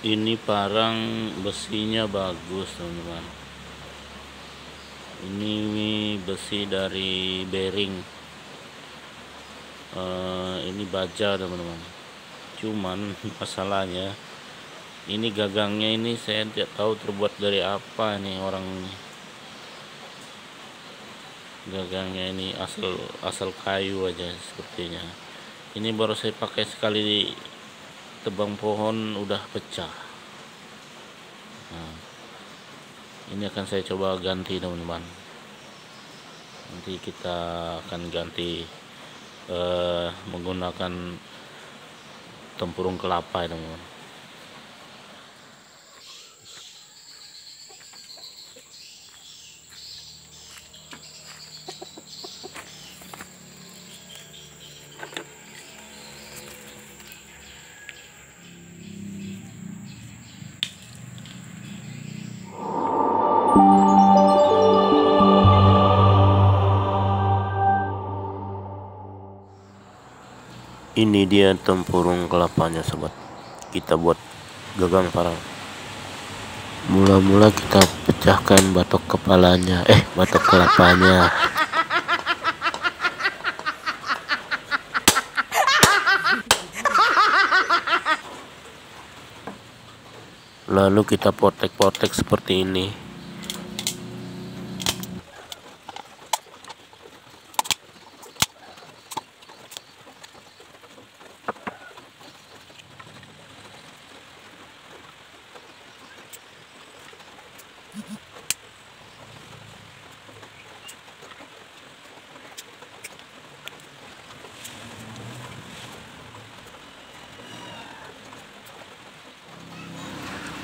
Ini parang besinya bagus teman-teman. Ini besi dari bearing. Ini baja teman-teman. Cuman masalahnya ini gagangnya ini saya tidak tahu terbuat dari apa nih orang ini. Gagangnya ini asal kayu aja sepertinya. Ini baru saya pakai sekali di tebang pohon udah pecah. Nah, ini akan saya coba ganti teman-teman. Nanti kita akan ganti menggunakan tempurung kelapa ya teman-teman. Ini dia tempurung kelapanya sobat. Kita buat gagang parang. Mula-mula kita pecahkan batok kepalanya, batok kelapanya. Lalu kita potek-potek seperti ini.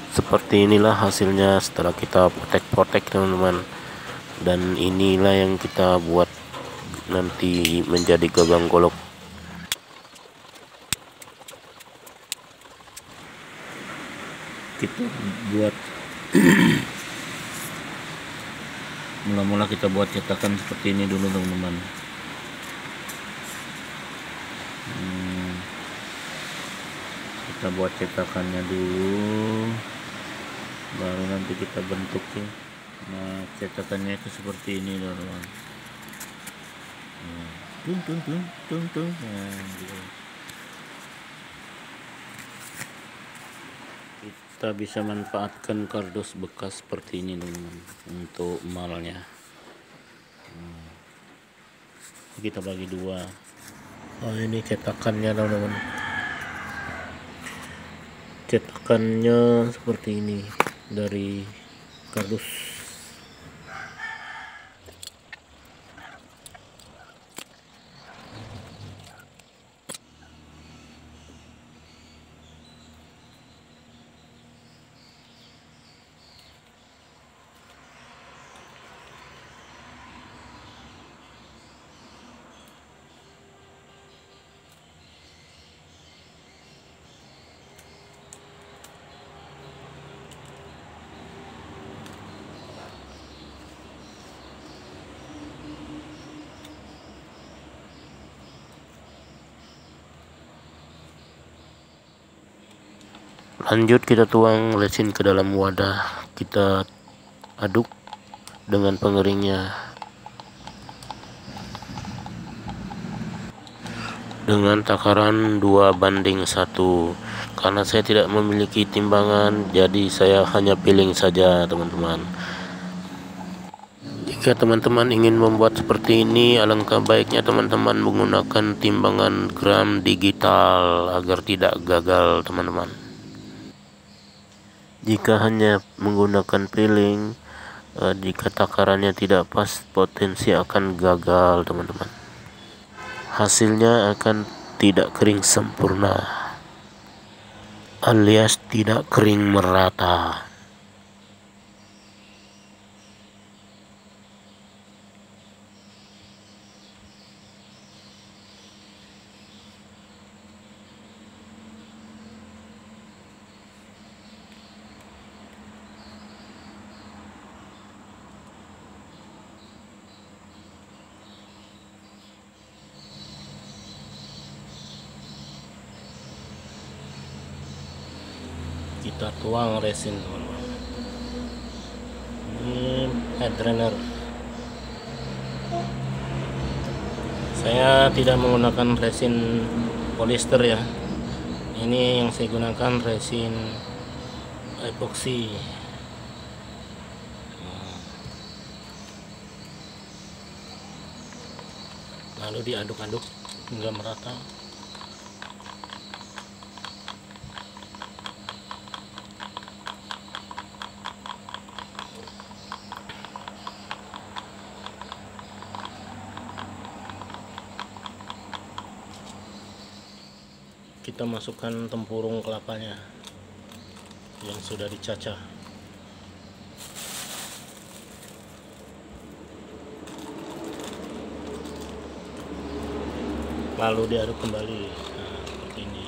Seperti inilah hasilnya setelah kita potek-potek teman-teman. Dan inilah yang kita buat nanti menjadi gagang golok. Kita buat mula-mula kita buat cetakan seperti ini dulu teman-teman. Kita buat cetakannya dulu, baru nanti kita bentuk ya. Nah, cetakannya itu seperti ini teman-teman. Tung. Nah, gitu. Kita bisa manfaatkan kardus bekas seperti ini teman-teman untuk emalnya. Kita bagi dua. Oh, ini cetakannya teman-teman. Cetakannya seperti ini dari kardus. Lanjut kita tuang resin ke dalam wadah, kita aduk dengan pengeringnya dengan takaran 2:1. Karena saya tidak memiliki timbangan, jadi saya hanya piling saja teman-teman. Jika teman-teman ingin membuat seperti ini, alangkah baiknya teman-teman menggunakan timbangan gram digital agar tidak gagal teman-teman. Jika hanya menggunakan piling, jika takarannya tidak pas, potensi akan gagal teman-teman. Hasilnya akan tidak kering sempurna, alias tidak kering merata. Kita tuang resin teman-teman. Ini head drainer. Saya tidak menggunakan resin polyester ya. Ini yang saya gunakan resin epoxy. Lalu diaduk-aduk hingga merata. Kita masukkan tempurung kelapanya yang sudah dicacah. Lalu diaduk kembali. Nah, seperti ini.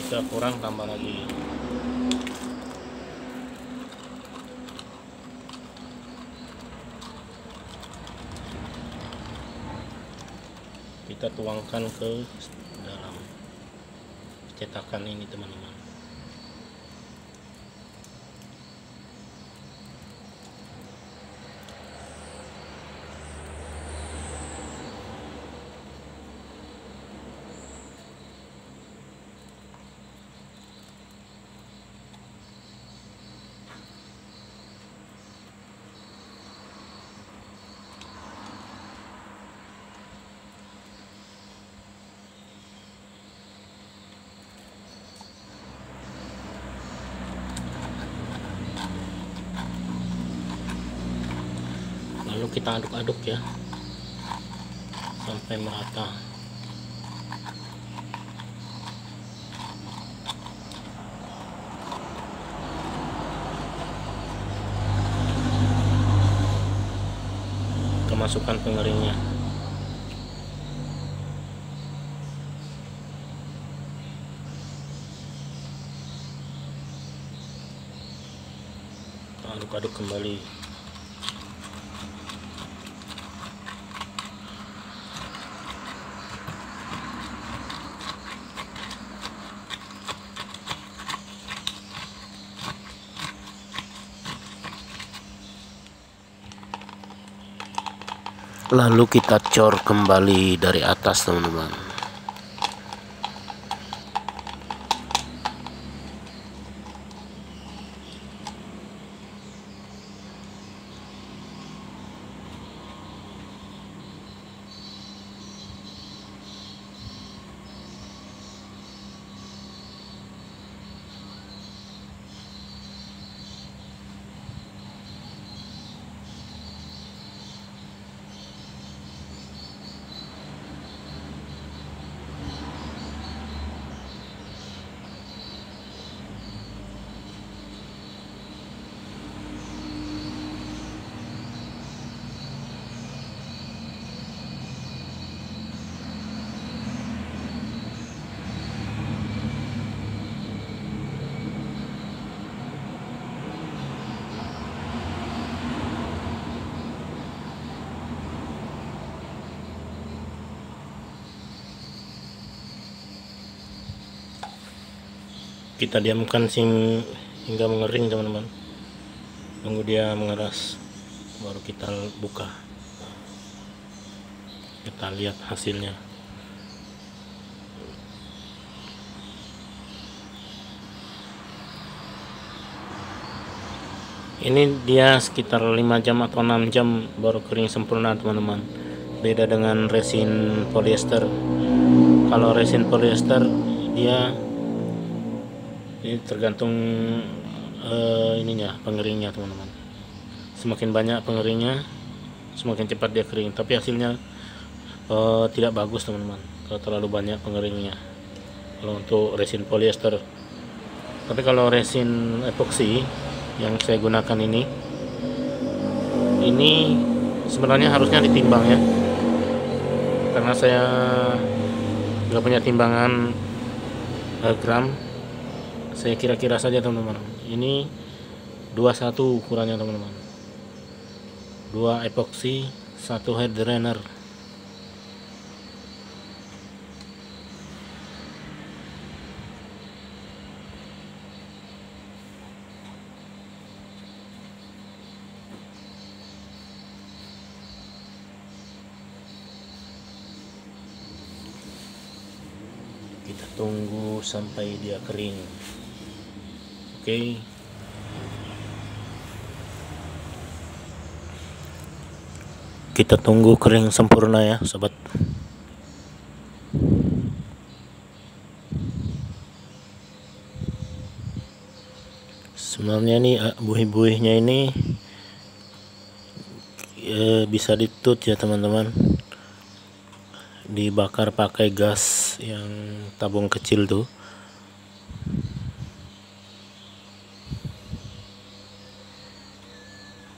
Jika kurang, tambah lagi. Kita tuangkan ke dalam cetakan ini teman-teman. Lalu kita aduk-aduk ya sampai merata. Kita masukkan pengeringnya. Kita aduk-aduk kembali. Lalu kita cor kembali dari atas teman-teman. Kita diamkan hingga mengering teman-teman. Tunggu dia mengeras, baru kita buka. Kita lihat hasilnya. Ini dia sekitar 5 jam atau 6 jam baru kering sempurna teman-teman. Beda dengan resin polyester. Kalau resin polyester dia ini tergantung ininya, pengeringnya teman-teman. Semakin banyak pengeringnya, semakin cepat dia kering. Tapi hasilnya tidak bagus teman-teman kalau terlalu banyak pengeringnya. Kalau untuk resin polyester. Tapi kalau resin epoxy yang saya gunakan ini sebenarnya harusnya ditimbang ya. Karena saya nggak punya timbangan gram. Saya kira-kira saja teman-teman, ini 21 ukurannya teman-teman. 2 epoxy, 1 head drainer. Kita tunggu sampai dia kering. Oke. Kita tunggu kering sempurna ya, sobat. Sebenarnya nih buih-buihnya ini bisa ditut ya teman-teman. Dibakar pakai gas yang tabung kecil tuh.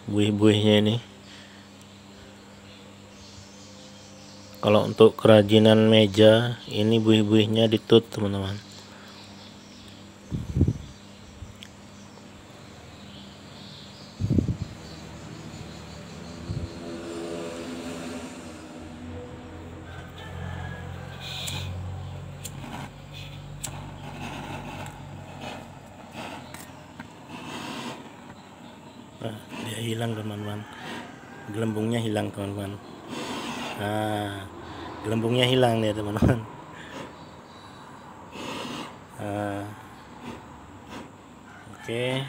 Buih-buihnya ini. Kalau untuk kerajinan meja ini buih-buihnya ditut teman-teman. Dia hilang teman-teman, gelembungnya hilang teman-teman. Gelembungnya hilang ya teman-teman. Oke,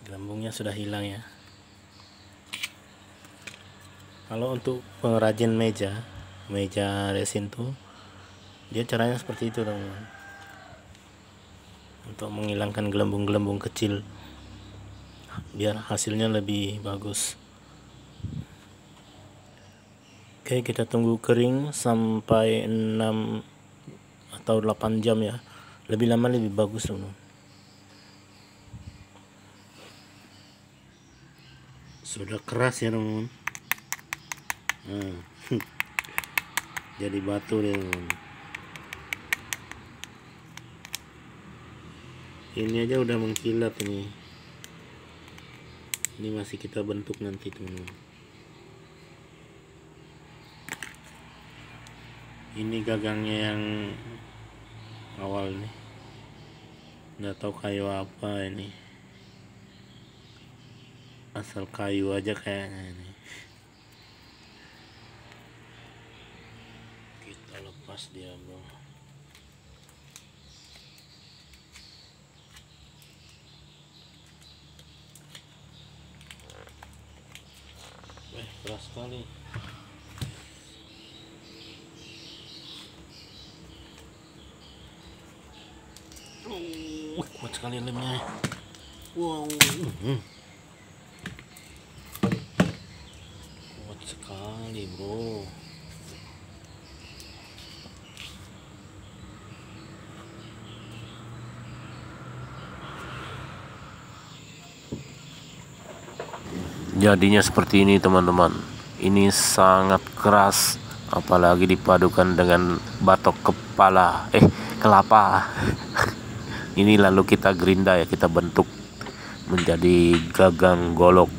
gelembungnya sudah hilang ya. Kalau untuk pengrajin meja resin tuh dia caranya seperti itu teman-teman, untuk menghilangkan gelembung-gelembung kecil biar hasilnya lebih bagus. Oke, kita tunggu kering sampai 6 atau 8 jam ya. Lebih lama lebih bagus teman-teman. Sudah keras ya teman-teman. Jadi batu deh teman-teman. Ini aja udah mengkilat ini. Ini masih kita bentuk nanti teman-teman. Ini gagangnya yang awal nih, nggak tahu kayu apa ini, asal kayu aja kayaknya ini. Kita lepas dia bro. Keras sekali. Kuat sekali lemnya. Wow. Kuat sekali bro. Jadinya seperti ini teman-teman. Ini sangat keras, apalagi dipadukan dengan batok kelapa. Ini lalu kita gerinda ya, kita bentuk menjadi gagang golok.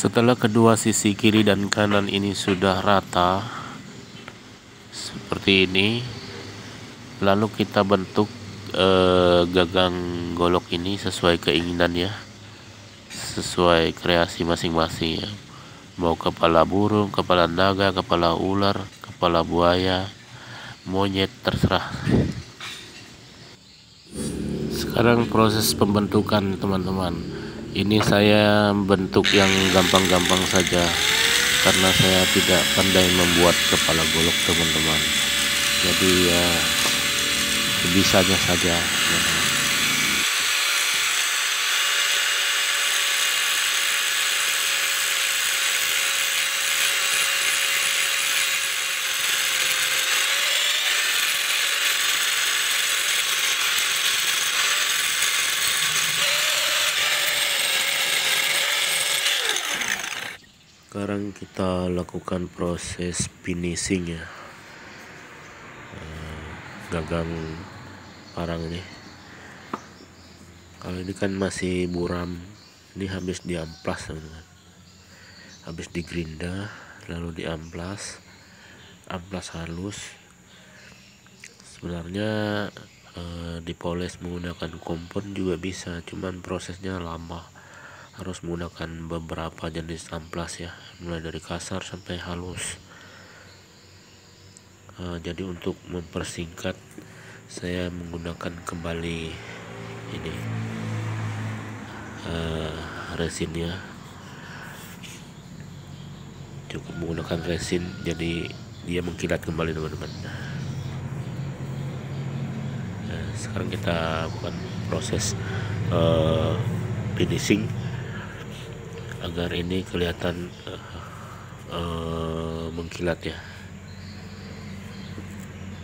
Setelah kedua sisi kiri dan kanan ini sudah rata seperti ini, lalu kita bentuk gagang golok ini sesuai keinginan ya, sesuai kreasi masing-masing ya. Mau kepala burung, kepala naga, kepala ular, kepala buaya, monyet, terserah. Sekarang proses pembentukan teman-teman. Ini saya bentuk yang gampang-gampang saja karena saya tidak pandai membuat kepala golok teman-teman. Jadi ya sebisanya saja. Sekarang kita lakukan proses finishing ya, gagang parang ini. Kalau ini kan masih buram, ini habis diamplas teman-teman, habis digerinda lalu diamplas, amplas halus. Sebenarnya dipoles menggunakan kompon juga bisa, cuman prosesnya lama, harus menggunakan beberapa jenis amplas ya, mulai dari kasar sampai halus. Jadi untuk mempersingkat saya menggunakan kembali ini resinnya, cukup menggunakan resin jadi dia mengkilat kembali teman-teman. Sekarang kita bukan proses finishing agar ini kelihatan mengkilat ya.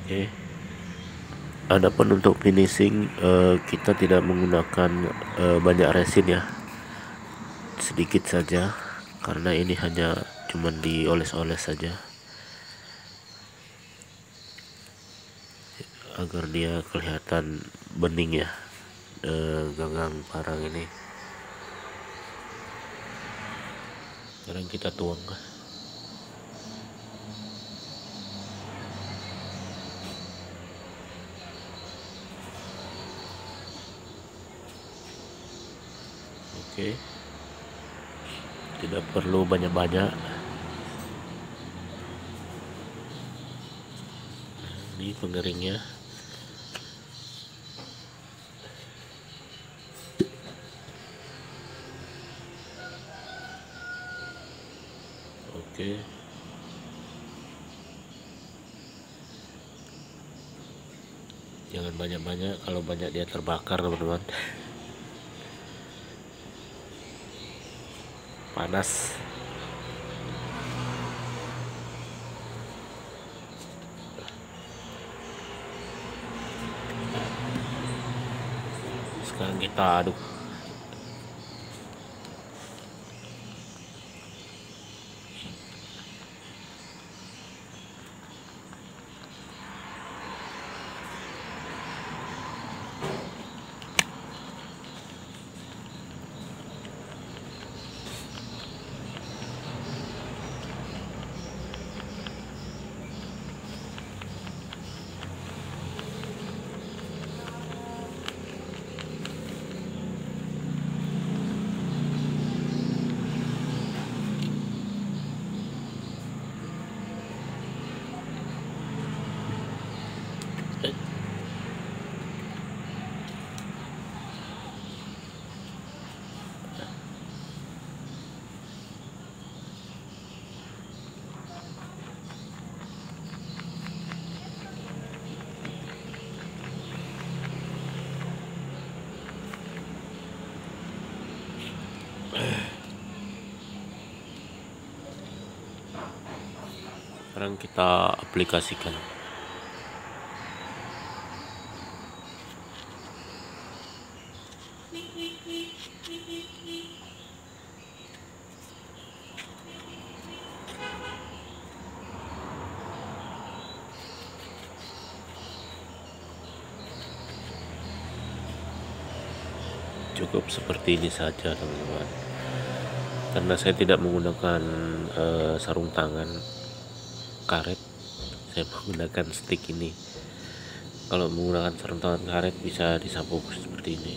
Oke. Adapun untuk finishing kita tidak menggunakan banyak resin ya, sedikit saja karena ini hanya cuman dioles-oles saja agar dia kelihatan bening ya, gagang parang ini. Sekarang kita tuang. Oke, tidak perlu banyak-banyak. Ini pengeringnya. Oke. Jangan banyak-banyak, kalau banyak dia terbakar teman-teman. Panas. Sekarang kita aduk. Sekarang kita aplikasikan. Cukup seperti ini saja teman-teman. Karena saya tidak menggunakan sarung tangan karet, saya menggunakan stick ini. Kalau menggunakan sarung tangan karet bisa disapu seperti ini.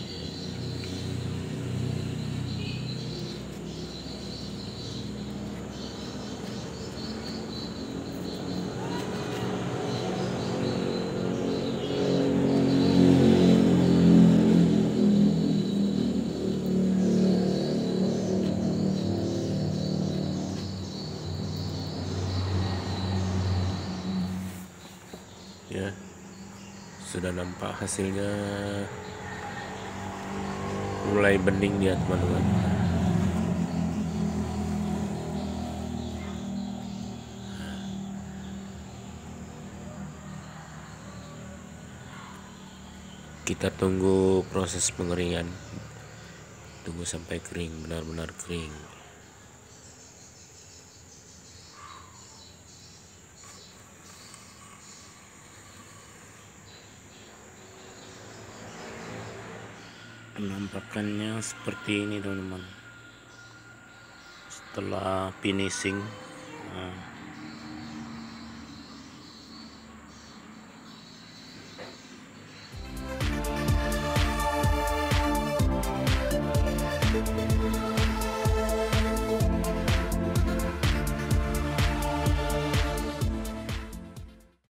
Ya, sudah nampak hasilnya, mulai bening dia teman-teman. Kita tunggu proses pengeringan, tunggu sampai kering, benar-benar kering. Penampakannya seperti ini teman-teman setelah finishing. Nah,